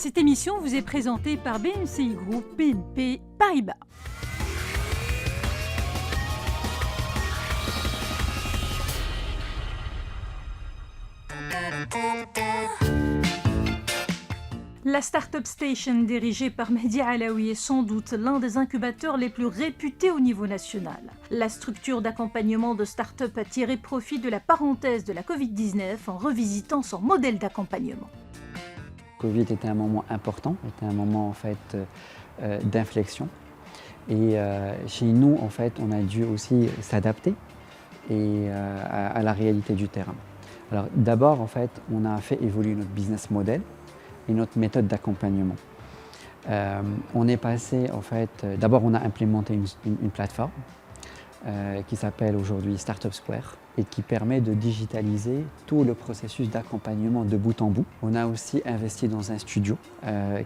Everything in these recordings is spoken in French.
Cette émission vous est présentée par BMCI Group BNP Paribas. La Startup Station, dirigée par Mehdi Alaoui, est sans doute l'un des incubateurs les plus réputés au niveau national. La structure d'accompagnement de start-up a tiré profit de la parenthèse de la Covid-19 en revisitant son modèle d'accompagnement. Covid était un moment important, était un moment en fait d'inflexion. Et chez nous, en fait, on a dû aussi s'adapter à la réalité du terrain. Alors d'abord, en fait, on a fait évoluer notre business model et notre méthode d'accompagnement. On est passé, en fait, d'abord on a implémenté une plateforme qui s'appelle aujourd'hui Startup Square et qui permet de digitaliser tout le processus d'accompagnement de bout en bout. On a aussi investi dans un studio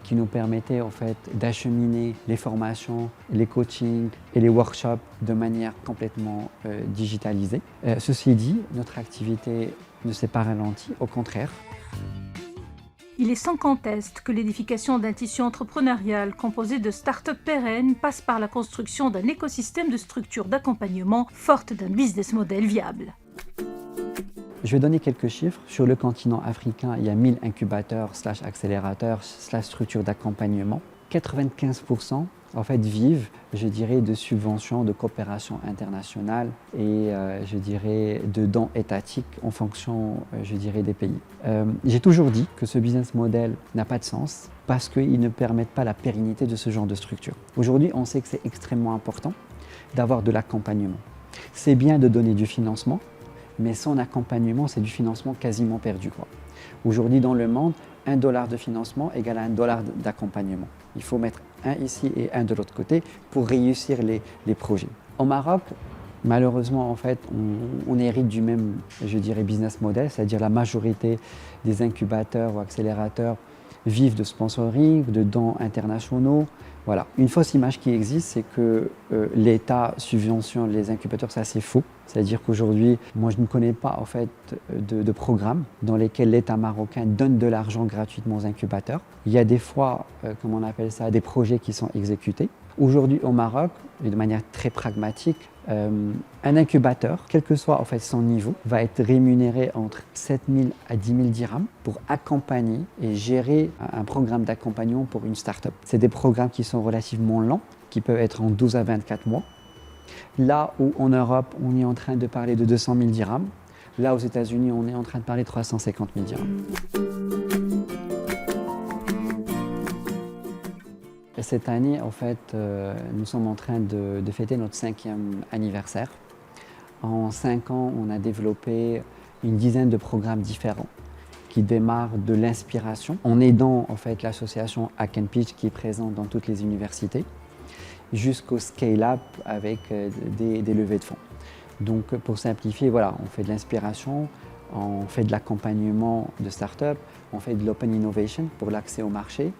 qui nous permettait en fait d'acheminer les formations, les coachings et les workshops de manière complètement digitalisée. Ceci dit, notre activité ne s'est pas ralentie, au contraire. Il est sans conteste que l'édification d'un tissu entrepreneurial composé de start-up pérennes passe par la construction d'un écosystème de structures d'accompagnement fortes d'un business model viable. Je vais donner quelques chiffres. Sur le continent africain, il y a 1000 incubateurs / accélérateurs / structures d'accompagnement. 95% en fait vivent, je dirais, de subventions, de coopération internationale et je dirais de dons étatiques en fonction, je dirais, des pays. J'ai toujours dit que ce business model n'a pas de sens parce qu'il ne permet pas la pérennité de ce genre de structure. Aujourd'hui, on sait que c'est extrêmement important d'avoir de l'accompagnement. C'est bien de donner du financement, mais sans accompagnement, c'est du financement quasiment perdu, quoi. Aujourd'hui, dans le monde, $1 de financement égale à $1 d'accompagnement. Il faut mettre un ici et un de l'autre côté pour réussir les projets. Au Maroc, malheureusement, en fait, on hérite du même, je dirais, business model, c'est-à-dire la majorité des incubateurs ou accélérateurs vivent de sponsoring, de dons internationaux. Voilà. Une fausse image qui existe, c'est que l'État subventionne les incubateurs, ça c'est faux. C'est-à-dire qu'aujourd'hui, moi je ne connais pas en fait de programmes dans lesquels l'État marocain donne de l'argent gratuitement aux incubateurs. Il y a des fois, comment on appelle ça, des projets qui sont exécutés. Aujourd'hui au Maroc, et de manière très pragmatique, un incubateur, quel que soit en fait son niveau, va être rémunéré entre 7 000 à 10 000 dirhams pour accompagner et gérer un programme d'accompagnement pour une start-up. C'est des programmes qui sont relativement lents, qui peuvent être en 12 à 24 mois. Là où en Europe, on est en train de parler de 200 000 dirhams, là aux États-Unis, on est en train de parler de 350 000 dirhams. Cette année, en fait, nous sommes en train de fêter notre 5e anniversaire. En 5 ans, on a développé une dizaine de programmes différents qui démarrent de l'inspiration en aidant en fait, l'association Hack & Pitch qui est présente dans toutes les universités jusqu'au scale-up avec des levées de fonds. Donc pour simplifier, voilà, on fait de l'inspiration, on fait de l'accompagnement de start-up, on fait de l'open innovation pour l'accès au marché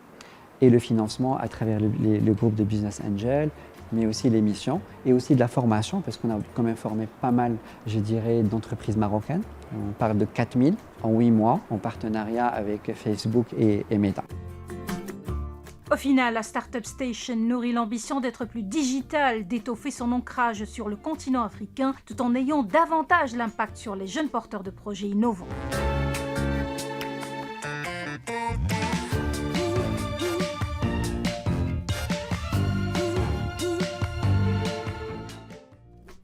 et le financement à travers le groupe de Business Angel, mais aussi les missions et aussi de la formation parce qu'on a quand même formé pas mal, je dirais, d'entreprises marocaines. On parle de 4000 en 8 mois en partenariat avec Facebook et Meta. Au final, la Startup Station nourrit l'ambition d'être plus digitale, d'étoffer son ancrage sur le continent africain tout en ayant davantage l'impact sur les jeunes porteurs de projets innovants.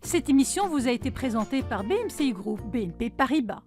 Cette émission vous a été présentée par BMCI Group BNP Paribas.